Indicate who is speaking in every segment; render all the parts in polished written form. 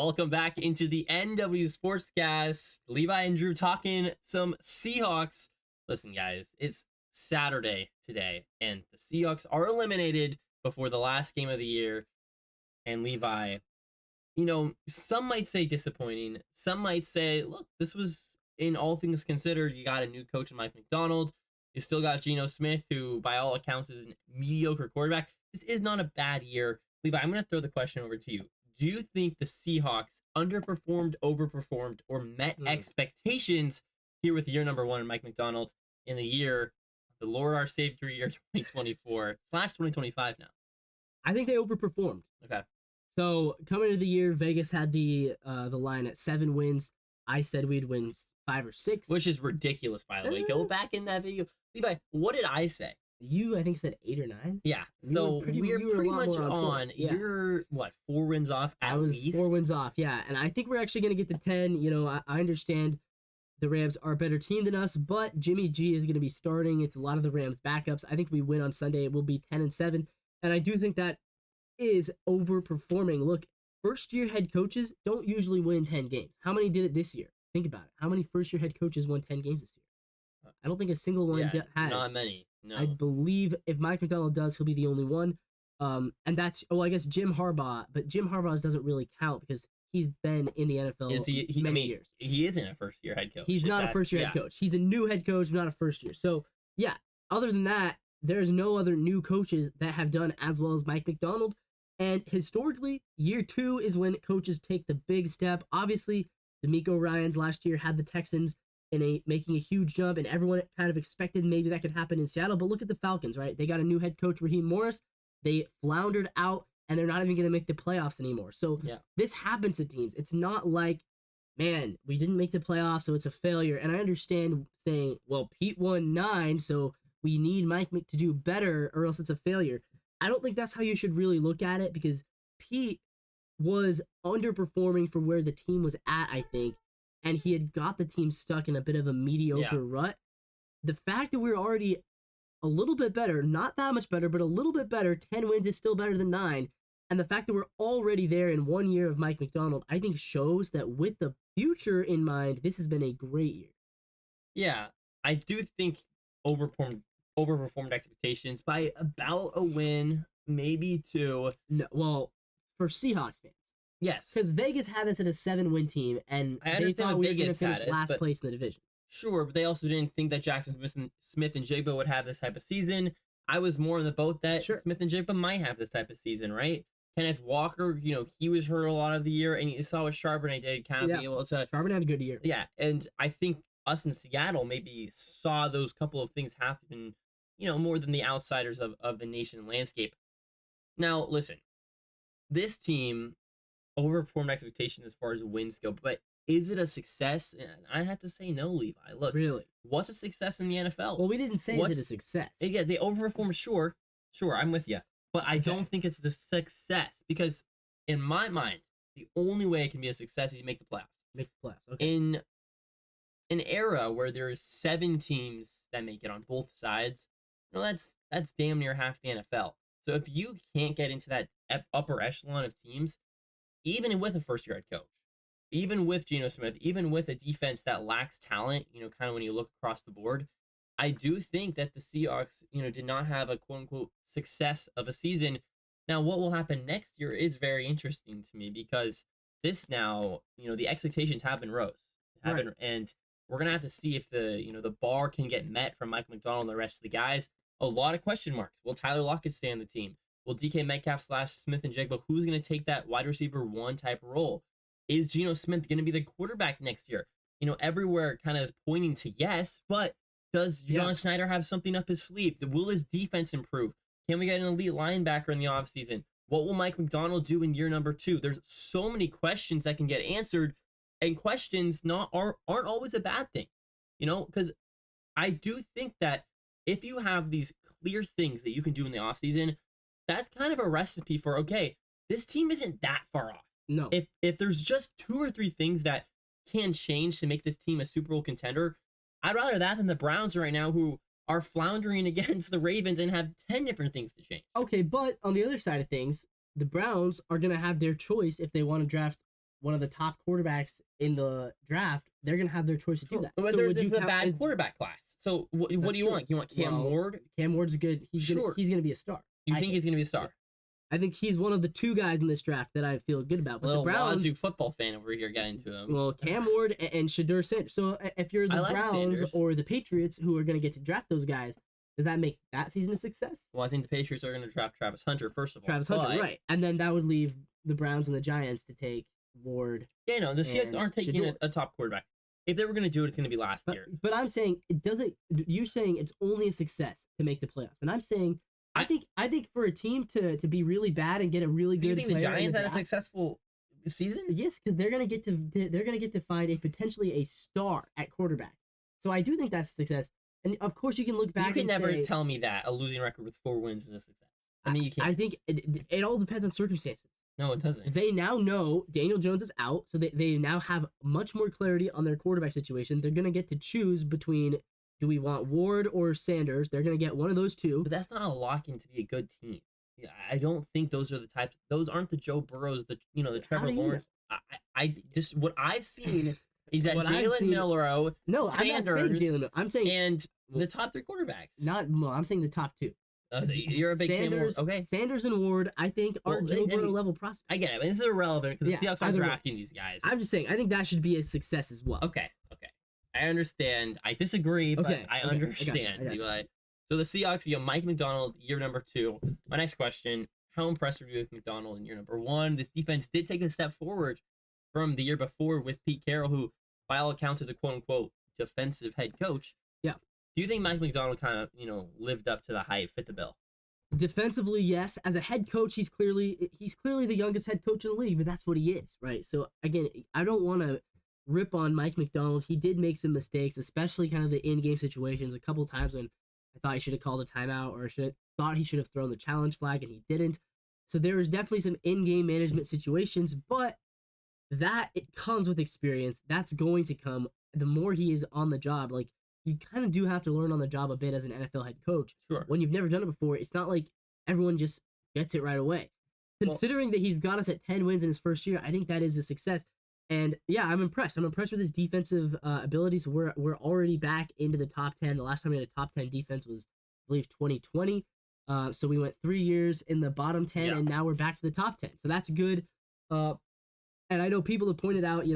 Speaker 1: Welcome back into the NW Sportscast. Levi and Drew talking some Seahawks. Listen, guys, it's Saturday today, and the Seahawks are eliminated before the last game of the year. And Levi, some might say disappointing. Some might say, look, this was, in all things considered, you got a new coach in Mike McDonald. You still got Geno Smith, who, by all accounts, is a mediocre quarterback. This is not a bad year. Levi, I'm going to throw the question over to you. Do you think the Seahawks underperformed, overperformed, or met expectations here with year number one in Mike McDonald in the year, the Lord our Savior year 2024/2025 now?
Speaker 2: I think they overperformed.
Speaker 1: Okay.
Speaker 2: So coming into the year, Vegas had the line at 7 wins. I said we'd win 5 or 6,
Speaker 1: which is ridiculous, by the way. Go back in that video, Levi. What did I say?
Speaker 2: You, I think, said 8 or 9.
Speaker 1: Yeah. So we're pretty much on.
Speaker 2: Yeah.
Speaker 1: You're what, 4 wins off?
Speaker 2: I was 4 wins off. Yeah, and I think we're actually going to get to 10. I understand the Rams are a better team than us, but Jimmy G is going to be starting. It's a lot of the Rams backups. I think we win on Sunday. It will be 10-7, and I do think that is overperforming. Look, first-year head coaches don't usually win 10 games. How many did it this year? Think about it. How many first-year head coaches won 10 games this year? I don't think a single one has.
Speaker 1: Not many. No.
Speaker 2: I believe if Mike McDonald does, he'll be the only one. And that's, I guess Jim Harbaugh, but Jim Harbaugh doesn't really count because he's been in the NFL many years.
Speaker 1: He isn't a first-year head coach.
Speaker 2: He's not a first-year head coach. He's a new head coach, not a first year. So, yeah, other than that, there's no other new coaches that have done as well as Mike McDonald. And historically, year 2 is when coaches take the big step. Obviously, D'Amico Ryans last year had the Texans making a huge jump, and everyone kind of expected maybe that could happen in Seattle. But look at the Falcons, right? They got a new head coach, Raheem Morris. They floundered out, and they're not even going to make the playoffs anymore. So This happens to teams. It's not like, man, we didn't make the playoffs, so it's a failure. And I understand saying, well, Pete won 9, so we need Mike to do better, or else it's a failure. I don't think that's how you should really look at it, because Pete was underperforming for where the team was at, I think. And he had got the team stuck in a bit of a mediocre rut. The fact that we're already a little bit better, not that much better, but a little bit better, 10 wins is still better than 9. And the fact that we're already there in 1 year of Mike McDonald, I think shows that with the future in mind, this has been a great year.
Speaker 1: Yeah, I do think overperformed expectations by about a win, maybe 2.
Speaker 2: No, well, for Seahawks fans.
Speaker 1: Yes.
Speaker 2: Because Vegas had us at a 7-win team, and they thought we were going to finish last place in the division.
Speaker 1: Sure, but they also didn't think that Jackson Smith and Jigba would have this type of season. I was more in the boat that Smith and Jigba might have this type of season, right? Kenneth Walker, he was hurt a lot of the year, and you saw what Charbonnet did, kind of be able to...
Speaker 2: Charbonnet had a good year.
Speaker 1: Yeah, and I think us in Seattle maybe saw those couple of things happen, more than the outsiders of the nation landscape. Now, listen, this team overperformed expectations as far as wins go, but is it a success? I have to say no, Levi. Look,
Speaker 2: really,
Speaker 1: what's a success in the NFL?
Speaker 2: Well, we didn't say it's a success.
Speaker 1: Yeah, they overperformed. Sure, I'm with you, but I don't think it's a success, because in my mind, the only way it can be a success is you make the playoffs.
Speaker 2: Okay.
Speaker 1: In an era where there's 7 teams that make it on both sides, that's damn near half the NFL. So if you can't get into that upper echelon of teams, even with a first-year head coach, even with Geno Smith, even with a defense that lacks talent, kind of when you look across the board, I do think that the Seahawks, did not have a quote-unquote success of a season. Now, what will happen next year is very interesting to me, because this now, the expectations have been rose. And we're going to have to see if the bar can get met from Mike McDonald and the rest of the guys. A lot of question marks. Will Tyler Lockett stay on the team? Will DK Metcalf / Smith and Jigba, who's going to take that wide receiver 1 type role? Is Geno Smith going to be the quarterback next year? Everywhere kind of is pointing to yes, but does John Schneider have something up his sleeve? Will his defense improve? Can we get an elite linebacker in the offseason? What will Mike McDonald do in year number 2? There's so many questions that can get answered, and questions aren't always a bad thing, because I do think that if you have these clear things that you can do in the offseason, that's kind of a recipe for, okay, this team isn't that far off.
Speaker 2: No.
Speaker 1: If there's just 2 or 3 things that can change to make this team a Super Bowl contender, I'd rather that than the Browns right now, who are floundering against the Ravens and have 10 different things to change.
Speaker 2: Okay, but on the other side of things, the Browns are going to have their choice if they want to draft one of the top quarterbacks in the draft, they're gonna have their choice to do that.
Speaker 1: But
Speaker 2: So
Speaker 1: there's
Speaker 2: would you
Speaker 1: a
Speaker 2: count
Speaker 1: bad
Speaker 2: as
Speaker 1: quarterback class. So what do you
Speaker 2: true.
Speaker 1: want? You want Cam
Speaker 2: Well,
Speaker 1: Ward?
Speaker 2: Cam Ward's good.
Speaker 1: Sure.
Speaker 2: He's gonna be a star.
Speaker 1: You
Speaker 2: I
Speaker 1: think he's going to be a star?
Speaker 2: I think he's one of the 2 guys in this draft that I feel good about. But
Speaker 1: Little
Speaker 2: the Browns,
Speaker 1: Wazoo football fan over here getting to him.
Speaker 2: well, Cam Ward and Shedeur Sanders. So if you're
Speaker 1: I
Speaker 2: the
Speaker 1: like
Speaker 2: Browns
Speaker 1: Sanders.
Speaker 2: or the Patriots who are gonna get to draft those guys, does that make that season a success?
Speaker 1: Well, I think the Patriots are going to draft Travis Hunter first of all.
Speaker 2: Travis Hunter,
Speaker 1: but-
Speaker 2: right? And then that would leave the Browns and the Giants to take Ward.
Speaker 1: Yeah, no, the Seahawks
Speaker 2: and
Speaker 1: aren't taking
Speaker 2: Shedeur.
Speaker 1: a top quarterback. If they were going to do it, it's going to be last
Speaker 2: But,
Speaker 1: year.
Speaker 2: but I'm saying it doesn't. You're saying it's only a success to make the playoffs, and I'm saying I think for a team to be really bad and get a really
Speaker 1: Do you
Speaker 2: good
Speaker 1: think the
Speaker 2: player in
Speaker 1: Giants had a
Speaker 2: draft-
Speaker 1: successful season?
Speaker 2: Yes, because they're gonna get to find a potentially a star at quarterback. So I do think that's a success. And of course, you can look back.
Speaker 1: You can
Speaker 2: and
Speaker 1: never
Speaker 2: say,
Speaker 1: tell me that a losing record with 4 wins is a success. I mean, you can't.
Speaker 2: I think it all depends on circumstances.
Speaker 1: No, it doesn't.
Speaker 2: They now know Daniel Jones is out, so they now have much more clarity on their quarterback situation. They're gonna get to choose between, do we want Ward or Sanders? They're gonna get one of those 2.
Speaker 1: But that's not a lock-in to be a good team. Yeah, I don't think those are the types. Those aren't the Joe Burrows, the Trevor
Speaker 2: do you know?
Speaker 1: Lawrence. I just what I've seen is that
Speaker 2: What I've
Speaker 1: Jalen
Speaker 2: seen-
Speaker 1: Milrow
Speaker 2: No, I'm not saying
Speaker 1: Sanders,
Speaker 2: Jalen. I'm saying
Speaker 1: and the top 3 quarterbacks.
Speaker 2: I'm saying the top 2.
Speaker 1: You're a big fan.
Speaker 2: Sanders,
Speaker 1: Okay,
Speaker 2: Sanders and Ward, I think, are
Speaker 1: Well,
Speaker 2: Joe
Speaker 1: I
Speaker 2: Burrow
Speaker 1: mean,
Speaker 2: level prospects.
Speaker 1: I get it. But this is irrelevant because
Speaker 2: Yeah,
Speaker 1: the Seahawks aren't
Speaker 2: either way.
Speaker 1: drafting these guys.
Speaker 2: I'm just saying, I think that should be a success as well.
Speaker 1: Okay. I understand. I disagree, but
Speaker 2: Okay,
Speaker 1: I
Speaker 2: okay, I
Speaker 1: understand.
Speaker 2: got you.
Speaker 1: Levi. So the Seahawks, you have Mike McDonald, year number 2. My next question: how impressed were you with McDonald in year number 1? This defense did take a step forward from the year before with Pete Carroll, who, by all accounts, is a quote-unquote defensive head coach.
Speaker 2: Yeah.
Speaker 1: Do you think Mike McDonald kind of, lived up to the hype, fit the bill?
Speaker 2: Defensively, yes. As a head coach, he's clearly the youngest head coach in the league, but that's what he is, right? So again, I don't want to rip on Mike McDonald. He did make some mistakes, especially kind of the in-game situations. A couple times when I thought he should have called a timeout or thought he should have thrown the challenge flag, and he didn't. So there was definitely some in-game management situations, but it comes with experience. That's going to come the more he is on the job. Like, you kind of do have to learn on the job a bit as an NFL head coach.
Speaker 1: Sure.
Speaker 2: When you've never done it before, it's not like everyone just gets it right away. Considering that he's got us at 10 wins in his first year, I think that is a success. And yeah, I'm impressed. I'm impressed with his defensive abilities. We're already back into the top 10. The last time we had a top 10 defense was, I believe, 2020. So we went 3 years in the bottom 10,
Speaker 1: Yeah.
Speaker 2: and now we're back to the top 10. So that's good. And I know people have pointed out,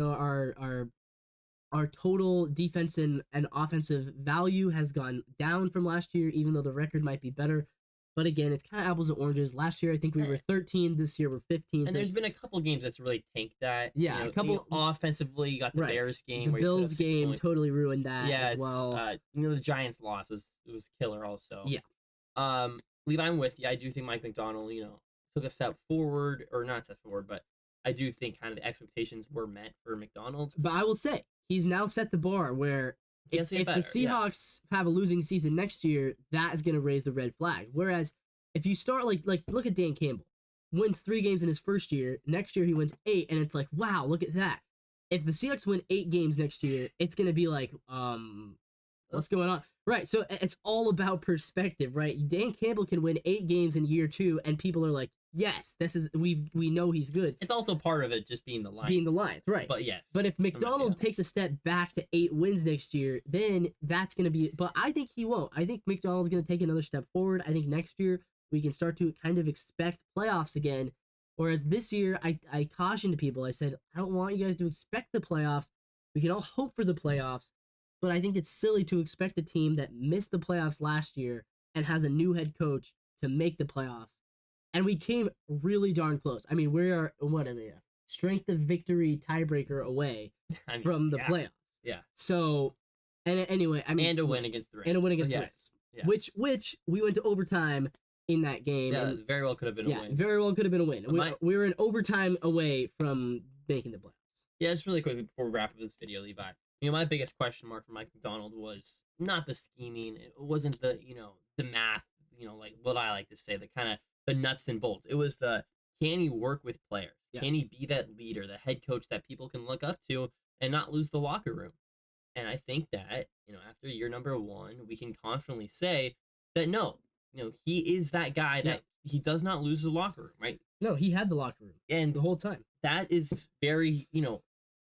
Speaker 2: our total defense and offensive value has gone down from last year, even though the record might be better. But again, it's kind of apples and oranges. Last year, I think we were 13. This year, we're 15.
Speaker 1: And
Speaker 2: So
Speaker 1: there's been a couple games that's really tanked that.
Speaker 2: Yeah, a couple-
Speaker 1: offensively. You got the
Speaker 2: Right.
Speaker 1: Bears game.
Speaker 2: the
Speaker 1: where you put up
Speaker 2: Bills
Speaker 1: 6
Speaker 2: game
Speaker 1: points.
Speaker 2: totally ruined that
Speaker 1: Yeah,
Speaker 2: as well.
Speaker 1: the Giants loss was killer also.
Speaker 2: Yeah.
Speaker 1: Levi, I'm with you. I do think Mike McDonald, took a step forward, or not a step forward, but I do think kind of the expectations were met for McDonald.
Speaker 2: But I will say, he's now set the bar where
Speaker 1: Can't
Speaker 2: if
Speaker 1: say it
Speaker 2: the
Speaker 1: better, yeah.
Speaker 2: Seahawks have a losing season next year, that is going to raise the red flag. Whereas if you start like look at Dan Campbell, wins 3 games in his first year, next year he wins 8, and it's like, wow, look at that. If the Seahawks win 8 games next year, it's going to be like, what's going on? Right, so it's all about perspective, right? Dan Campbell can win 8 games in year 2, and people are like, yes, we know he's good.
Speaker 1: It's also part of it just being the Lions.
Speaker 2: Being the Lions, right?
Speaker 1: But yes.
Speaker 2: But if
Speaker 1: I'm with
Speaker 2: McDonald
Speaker 1: you.
Speaker 2: takes a step back to 8 wins next year, then that's going to be. But I think he won't. I think McDonald's going to take another step forward. I think next year we can start to kind of expect playoffs again. Whereas this year, I cautioned people. I said, I don't want you guys to expect the playoffs. We can all hope for the playoffs. But I think it's silly to expect a team that missed the playoffs last year and has a new head coach to make the playoffs. And we came really darn close. I mean, we are, what are we, a strength of victory tiebreaker away
Speaker 1: I mean,
Speaker 2: from the
Speaker 1: yeah.
Speaker 2: playoffs.
Speaker 1: Yeah.
Speaker 2: So, and anyway, I mean,
Speaker 1: And a win against the Rams.
Speaker 2: and a win against the
Speaker 1: Yes,
Speaker 2: Rams,
Speaker 1: yes.
Speaker 2: which we went to overtime in that game.
Speaker 1: Yeah,
Speaker 2: and
Speaker 1: very well could have been a
Speaker 2: yeah,
Speaker 1: win.
Speaker 2: very well could have been a win.
Speaker 1: But
Speaker 2: We were in overtime away from making the playoffs.
Speaker 1: Yeah, just really quickly before we wrap up this video, Levi. My biggest question mark for Mike McDonald was not the scheming. It wasn't the, the math, like what I like to say, the kind of the nuts and bolts. It was can he work with players?
Speaker 2: Yeah.
Speaker 1: Can he be that leader, the head coach that people can look up to and not lose the locker room? And I think that, after year number 1, we can confidently say that no, he is that guy that he does not lose the locker room, right?
Speaker 2: No, he had the locker room
Speaker 1: And
Speaker 2: the whole time.
Speaker 1: that is very,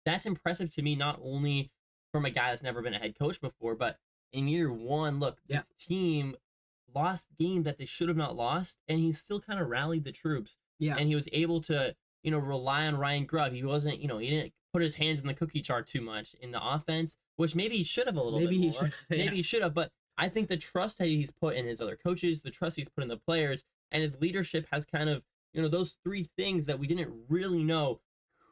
Speaker 1: that's impressive to me, not only from a guy that's never been a head coach before, but in year one, look,
Speaker 2: Yeah.
Speaker 1: this team lost game that they should have not lost, and he still kind of rallied the troops.
Speaker 2: Yeah.
Speaker 1: And he was able to, rely on Ryan Grubb. He wasn't, he didn't put his hands in the cookie jar too much in the offense, which maybe he should have a little
Speaker 2: Maybe
Speaker 1: bit
Speaker 2: he
Speaker 1: more.
Speaker 2: should. Yeah.
Speaker 1: Maybe he should have, but I think the trust that he's put in his other coaches, the trust he's put in the players, and his leadership has kind of, those three things that we didn't really know.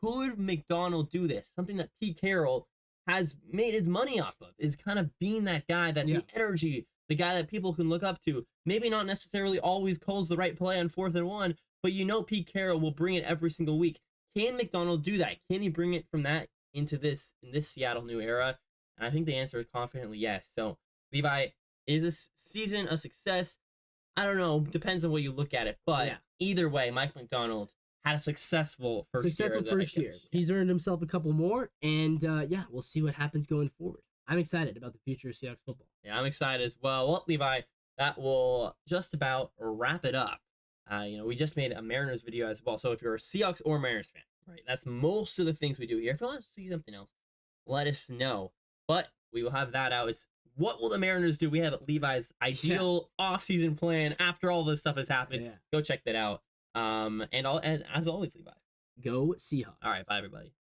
Speaker 1: Could McDonald do this? Something that Pete Carroll has made his money off of is kind of being that guy, that
Speaker 2: Yeah.
Speaker 1: the energy, the guy that people can look up to. Maybe not necessarily always calls the right play on 4th and 1, but Pete Carroll will bring it every single week. Can McDonald do that? Can he bring it from that into this in this Seattle new era? And I think the answer is confidently yes. So, Levi, is this season a success? I don't know. Depends on what you look at it. But
Speaker 2: Yeah.
Speaker 1: either way, Mike McDonald had a successful first year. as a head
Speaker 2: year.
Speaker 1: coach.
Speaker 2: He's earned himself a couple more, and yeah, we'll see what happens going forward. I'm excited about the future of Seahawks football.
Speaker 1: Yeah, I'm excited as well. Well, Levi, that will just about wrap it up. We just made a Mariners video as well. So if you're a Seahawks or Mariners fan, right, that's most of the things we do here. If you want to see something else, let us know. But we will have that out. It's what will the Mariners do? We have Levi's ideal off-season plan after all this stuff has happened.
Speaker 2: Yeah.
Speaker 1: Go check that out. And as always, Levi.
Speaker 2: Go Seahawks.
Speaker 1: All right, bye everybody.